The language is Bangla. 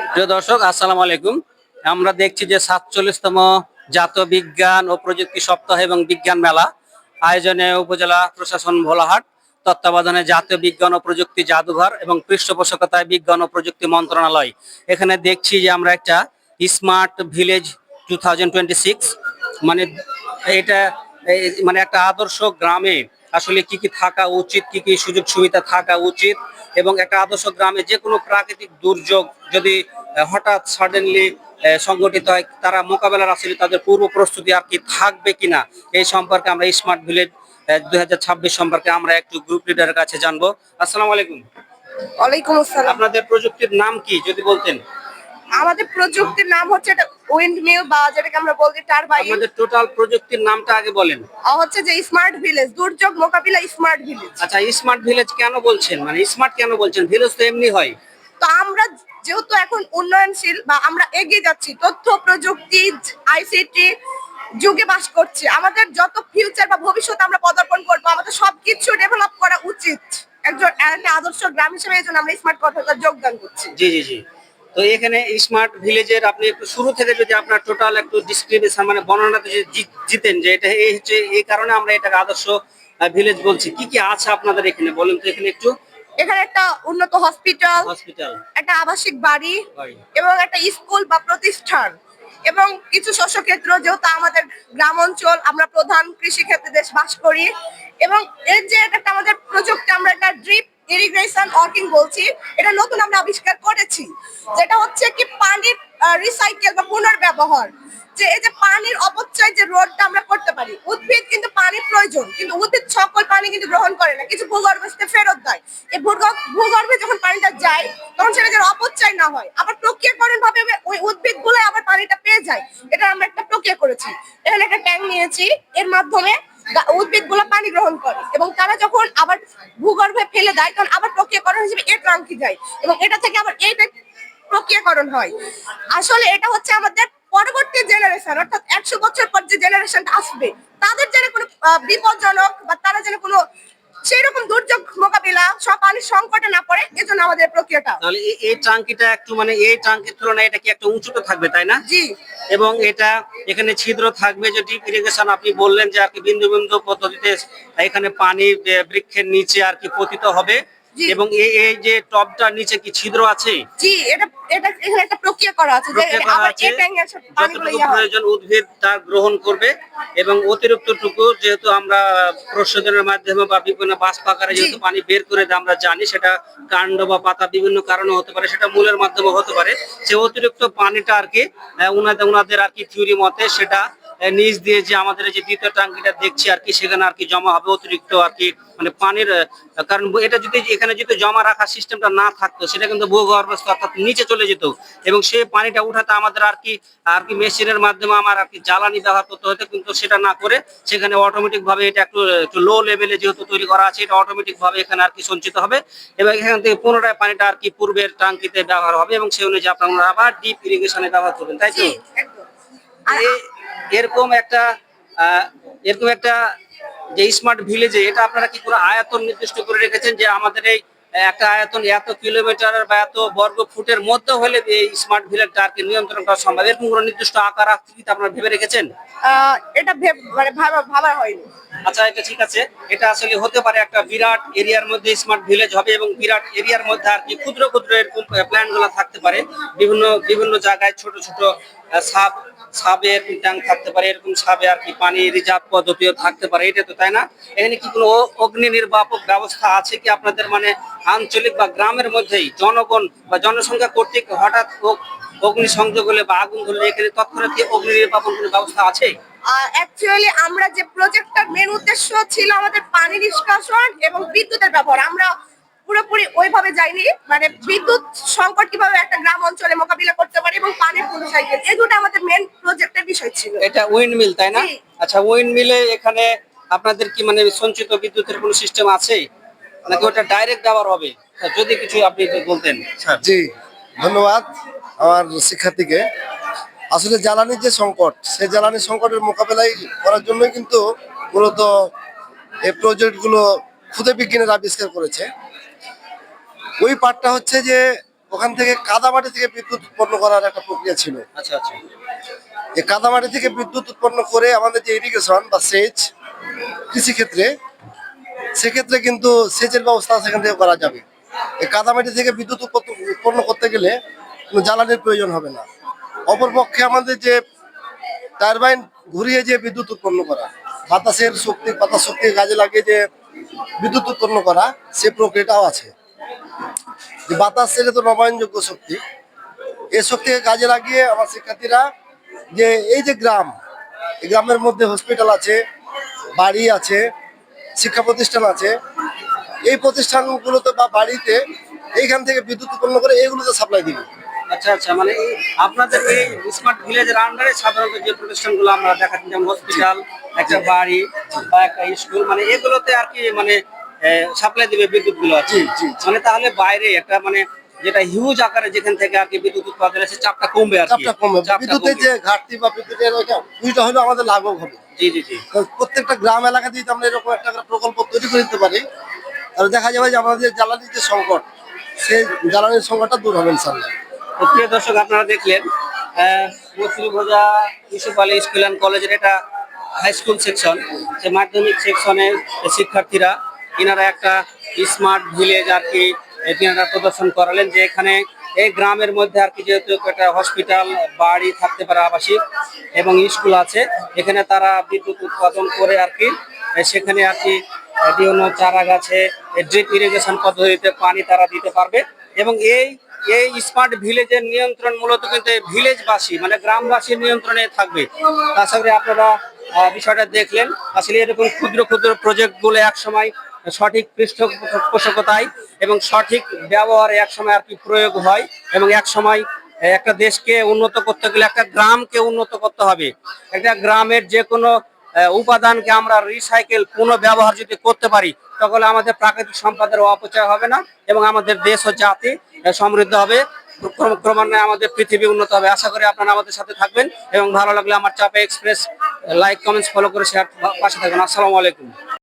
প্রিয় দর্শক, আসসালামু আলাইকুম। আমরা দেখছি যে ৪৭তম জাতীয় বিজ্ঞান ও প্রযুক্তি সপ্তাহ এবং বিজ্ঞান মেলা আয়োজনে উপজেলা প্রশাসন ভোলাহাট, তত্ত্বাবধানে জাতীয় বিজ্ঞান ও প্রযুক্তি জাদুঘর এবং পৃষ্ঠপোষকতায় বিজ্ঞান ও প্রযুক্তি মন্ত্রণালয়। এখানে দেখছি যে আমরা একটা স্মার্ট ভিলেজ 2026, মানে এটা মানে একটা আদর্শ গ্রামে আসলে কি কি থাকা উচিত, কি কি সুযোগ সুবিধা থাকা উচিত, এবং একটা আদর্শ গ্রামে যে কোনো প্রাকৃতিক দুর্যোগ যদি হঠাৎ সাডেনলি সংগঠিত হয়, তারা মোকাবেলার আসলে তাদের পূর্ব প্রস্তুতি আর কি থাকবে কিনা, এই সম্পর্কে আমরা স্মার্ট ভিলেজ 2026 সম্পর্কে আমরা একটু গ্রুপ লিডারের কাছে জানবো। আসসালামু আলাইকুম। ওয়ালাইকুম আসসালাম। আপনাদের প্রযুক্তির নাম কি যদি বলতেন? আমাদের প্রযুক্তির নাম হচ্ছে এটা উইন্ড মিল বা যেটাকে আমরা বলছি টারবাইন। আপনাদের টোটাল প্রযুক্তির নামটা আগে বলেন। হচ্ছে যে স্মার্ট ভিলেজ, দুর্যোগ মোকাবিলা স্মার্ট ভিলেজ। আচ্ছা, স্মার্ট ভিলেজ কেন বলছেন, মানে স্মার্ট কেন বলছেন? ভিলেজ তো এমনি হয়। তো আমরা যেহেতু এখন উন্নয়নশীল বা আমরা এগিয়ে যাচ্ছি, তথ্য প্রযুক্তি আইসিটি যুগে বাস করছি, আমাদের যত ফিউচার বা ভবিষ্যৎ আমরা পদার্পণ করবো, আমাদের সবকিছু ডেভেলপ করা উচিত একজন একটা আদর্শ গ্রাম হিসেবে। এই জন্য আমরা স্মার্ট কথাটা যোগদান করছি। জি জি জি। তো এখানে স্মার্ট ভিলেজের আপনি একটু শুরু থেকে যদি আপনার টোটাল একটু ডিসক্রিপশন মানে বর্ণনাতে জিতেন যে এটা এই হচ্ছে, এই কারণে আমরা এটাকে আদর্শ ভিলেজ বলছি, কি কি আছে আপনাদের এখানে বলেন তো এখানে একটু। এখানে একটা উন্নত হসপিটাল, হসপিটাল, একটা আবাসিক বাড়ি এবং একটা স্কুল বা প্রতিষ্ঠান এবং কিছু শস্য ক্ষেত্র, যেহেতু আমাদের গ্রাম অঞ্চল, আমরা প্রধান কৃষি ক্ষেত্রে দেশ বাস করি। এবং এর যে একটা আমাদের প্রযুক্তি, আমরা একটা ড্রিপ ইরিগেশন ওয়ার্কিং বলছি, এটা নতুন আমরা আবিষ্কার করেছি, যেটা হচ্ছে কি পানির রিসাইকেল বা পুনর্ব্যবহার। যে এই যে পানির অপচয় যে রোধটা আমরা করতে পারি, উদ্ভিদ কিন্তু পানির প্রয়োজন, কিন্তু উদ্ভিদ সকল পানি কিন্তু গ্রহণ করে না, কিছু ভূগর্ভস্থে ফেরত দেয়। এই ভূগর্ভে যখন পানিটা যায়, তখন সেটা যেন অপচয় না হয়, আবার প্রক্রিয়াকরণ ভাবে ওই উদ্ভিদ গুলো আবার পানিটা পেয়ে যায়। এটা আমরা একটা প্রক্রিয়া করেছি। এখানে একটা ট্যাঙ্ক নিয়েছি, এর মাধ্যমে উদ্ভিদ গুলো পানি গ্রহণ করে এবং তারা যখন আবার ভূগর্ভে ফেলে দেয়, তখন আবার প্রক্রিয়াকরণ হিসেবে এর ট্যাঙ্কে যায় এবং এটা থেকে আবার এইটা প্রক্রিয়াকরণ হয়। আসলে এটা হচ্ছে আমাদের পরবর্তী জেনারেশন, অর্থাৎ 100 বছর পর যে জেনারেশনটা আসবে, তাদের যেন কোনো বিপজ্জনক বা তারা যেন কোনো সেই রকম দুর্যোগ মোকাবিলা সব পানির সংকটে না পড়ে, এজন্য আমাদের প্রক্রিয়াটা। তাহলে এই টাঙ্কিটা একটু মানে এই টাঙ্কির তুলনায় এটা কি একটু উঁচুতে থাকবে, তাই না? জি। এবং এটা এখানে ছিদ্র থাকবে, যে ডিপ ইরিগেশন আপনি বললেন যে আর কি বিন্দু বিন্দু পদ্ধতিতে এখানে পানি বৃক্ষের নিচে আর কি পতিত হবে। এবং এই যে টবটার নিচে কি ছিদ্র আছে? জি, এটা এটা এখানে একটা প্রক্রিয়া করা আছে যে আবার এই ট্যাঙ্কের পানিগুলো প্রয়োজন উদ্ভিদ তা গ্রহণ করবে, এবং অতিরিক্তটুকু যেহেতু আমরা প্রশোধনের মাধ্যমে বা বিভিন্ন বাষ্প আকারে যেহেতু পানি বের করে দেয়, আমরা জানি সেটা কাণ্ড বা পাতা বিভিন্ন কারণে হতে পারে, সেটা মূলের মাধ্যমে হতে পারে। সে অতিরিক্ত পানিটা আর কি ওনাদের আর কি থিওরি মতে সেটা নিচ দিয়ে যে আমাদের যে দ্বিতীয় টাঙ্কিটা দেখছি আর কি, সেখানে আর কি জমা হবে অতিরিক্ত আর কি মানে পানির। কারণ এটা যদি এখানে যদি জমা রাখার সিস্টেমটা না থাকতো, সেটা কিন্তু ভূগর্ভস্থ অর্থাৎ নিচে চলে যেত, এবং সেই পানিটা উঠাতে আমাদের আর কি মেশিনের মাধ্যমে আমার আর কি জ্বালানি ব্যবহার করতে হতো। কিন্তু সেটা না করে সেখানে অটোমেটিক ভাবে এটা একটু একটু লো লেভেলে যেহেতু তৈরি করা আছে, এটা অটোমেটিক ভাবে এখানে আর কি সঞ্চিত হবে, এবং এখান থেকে পুনরায় পানিটা আর কি পূর্বের টাঙ্কিতে ব্যবহার হবে, এবং সেই অনুযায়ী আপনারা আবার ডিপ ইরিগেশনে ব্যবহার করবেন, তাই তো? এরকম একটা এরকম একটা যে স্মার্ট ভিলেজে এটা আপনারা কি কোনো আয়তন নির্দিষ্ট করে রেখেছেন যে আমাদের এই একটা আয়তন এত কিলোমিটার বা এত বর্গ ফুটের মধ্যে হলে এই স্মার্ট ভিলেজটা আর কি নিয়ন্ত্রণ করা সম্ভব, এরকম কোনো নির্দিষ্ট আকার আকৃতি আপনারা ভেবে রেখেছেন? এটা মানে ভাবা হয়নি। আচ্ছা, এটা ঠিক আছে। এটা আসলে হতে পারে একটা বিরাট এরিয়ার মধ্যে স্মার্ট ভিলেজ হবে, এবং বিরাট এরিয়ার মধ্যে আর কি ক্ষুদ্র ক্ষুদ্র এরকম প্ল্যান গুলো থাকতে পারে, বিভিন্ন বিভিন্ন জায়গায় ছোট ছোট সাবে এরকম ট্যাঙ্ক থাকতে পারে, এরকম সাবে আর কি পানি রিজার্ভ পদ্ধতিও থাকতে পারে, এটা তো তাই না? এখানে কি কোনো অগ্নি নির্বাপক ব্যবস্থা আছে কি আপনাদের, মানে আঞ্চলিক বা গ্রামের মধ্যেই জনগণ বা জনসংখ্যা কর্তৃক হঠাৎ অগ্নি সংযোগ হলে বা আগুন ধরলে এখানে তৎক্ষণাৎ কি অগ্নি নির্বাপন কোনো ব্যবস্থা আছে? অ্যাকচুয়ালি আমরা যে প্রজেক্টটার মেন উদ্দেশ্য ছিল আমাদের পানি নিষ্কাশন এবং বিদ্যুতের ব্যবহার, আমরা পুরোপুরি ওইভাবে যাইনি। মানে বিদ্যুৎ সংকট কিভাবে একটা গ্রাম অঞ্চলে মোকাবিলা করতে পারে এবং পানির পুনর্সাইকেল, এই দুটো আমাদের মেন প্রজেক্টের বিষয় ছিল। এটা উইন্ড মিল, তাই না? আচ্ছা, উইন্ড মিলে এখানে আপনাদের কি মানে সঞ্চিত বিদ্যুতের কোনো সিস্টেম আছে নাকি ওটা ডাইরেক্ট ব্যবহার হবে? যদি কিছু আপনি বলতেন। জি, ধন্যবাদ আমার শিক্ষার্থীকে। আসলে জ্বালানির যে সংকট, সেই জ্বালানি সংকটের মোকাবেলায় করার জন্যই কিন্তু মূলত এই প্রজেক্টগুলো ক্ষুদে বিজ্ঞানীরা আবিষ্কার করেছে। ওই পার্টটা হচ্ছে যে ওখান থেকে কাদামাটি থেকে বিদ্যুৎ উৎপন্ন করার একটা প্রক্রিয়া ছিল। আচ্ছা আচ্ছা। এই কাদামাটি থেকে বিদ্যুৎ উৎপন্ন করে আমাদের যে ইরিগেশন বা সেচ কৃষিক্ষেত্রে, সেক্ষেত্রে কিন্তু সেচের ব্যবস্থা সেখান থেকে করা যাবে। এই কাদামাটি থেকে বিদ্যুৎ উৎপন্ন করতে গেলে কোনো জ্বালানির প্রয়োজন হবে না। অপরপক্ষে আমাদের যে টারবাইন ঘুরিয়ে যে বিদ্যুৎ উৎপন্ন করা, বাতাস শক্তি কাজে লাগিয়ে যে বিদ্যুৎ উৎপন্ন করা, সে প্রক্রিয়াটাও আছে। যে বাতাস ছেড়ে তো নবায়নযোগ্য শক্তি, এই শক্তিকে কাজে লাগিয়ে আমার শিক্ষার্থীরা যে এই যে গ্রাম, এই গ্রামের মধ্যে হসপিটাল আছে, বাড়ি আছে, শিক্ষা প্রতিষ্ঠান আছে, এই প্রতিষ্ঠানগুলোতে বা বাড়িতে এইখান থেকে বিদ্যুৎ উৎপন্ন করে এইগুলোতে সাপ্লাই দিবে। আচ্ছা আচ্ছা, মানে এই আপনাদের এই স্মার্ট ভিলেজের আন্ডারে সাধারণত যে প্রতিষ্ঠানগুলো আমরা দেখাচ্ছি, যেমন হসপিটাল, একটা বাড়ি বা একটা স্কুল, মানে এগুলোতে আর কি মানে সাপ্লাই দিবে বিদ্যুৎ গুলো আছে। জি জি। মানে তাহলে বাইরে একটা মানে যেটা হিউজ আকারে যেখান থেকে আর কি বিদ্যুৎ উৎপাদন হচ্ছে, চাপটা কমবে আর কি। চাপটা কমবে, চাপটা বিদ্যুতের কমবে। যে ঘাটতি বা বিদ্যুতের ওইটা দুইটা হলো আমাদের লাঘব হবে। জি জি জি। তো প্রত্যেকটা গ্রাম এলাকাতে যদি আমরা এরকম একটা করে প্রকল্প তৈরি করে দিতে পারি, তাহলে দেখা যাবে যে আমাদের জ্বালানির যে সংকট, সেই জ্বালানির সংকটটা দূর হবে ইনশাল্লাহ। তো প্রিয় দর্শক, আপনারা দেখলেন মুসলিভোজা ইউসুফ আলী স্কুল অ্যান্ড কলেজের এটা হাই স্কুল সেকশন, যে মাধ্যমিক সেকশনের শিক্ষার্থীরা এনারা একটা স্মার্ট ভিলেজ আর কি এনারা প্রদর্শন করালেন, যে এখানে এই গ্রামের মধ্যে আর কি যেহেতু একটা হসপিটাল, বাড়ি থাকতে পারে আবাসিক এবং স্কুল আছে, এখানে তারা বিদ্যুৎ উৎপাদন করে আর কি সেখানে আর কি বিভিন্ন চারা গাছে ড্রিপ ইরিগেশন পদ্ধতিতে পানি তারা দিতে পারবে। এবং এই স্মার্ট ভিলেজের নিয়ন্ত্রণ মূলত কিন্তু ভিলেজবাসী মানে গ্রামবাসীর নিয়ন্ত্রণে থাকবে। আশা করি আপনারা বিষয়টা দেখলেন। আসলে এরকম ক্ষুদ্র ক্ষুদ্র প্রজেক্টগুলো একসময় সঠিক পৃষ্ঠপোষকতায় এবং সঠিক ব্যবহারে একসময় আর কি প্রয়োগ হয়, এবং একসময় একটা দেশকে উন্নত করতে গেলে একটা গ্রামকে উন্নত করতে হবে। একটা গ্রামের যে কোনো উপাদানকে আমরা রিসাইকেল পুনঃব্যবহার যদি করতে পারি, তাহলে আমাদের প্রাকৃতিক সম্পদের অপচয় হবে না এবং আমাদের দেশ ও জাতি সমৃদ্ধ হবে, ক্রমান্বয়ে আমাদের পৃথিবী উন্নত হবে। আশা করি আপনারা আমাদের সাথে থাকবেন এবং ভালো লাগলে আমার চাপে এক্সপ্রেস লাইক, কমেন্টস, ফলো করে শেয়ার পাশে থাকবেন। আসসালামু আলাইকুম।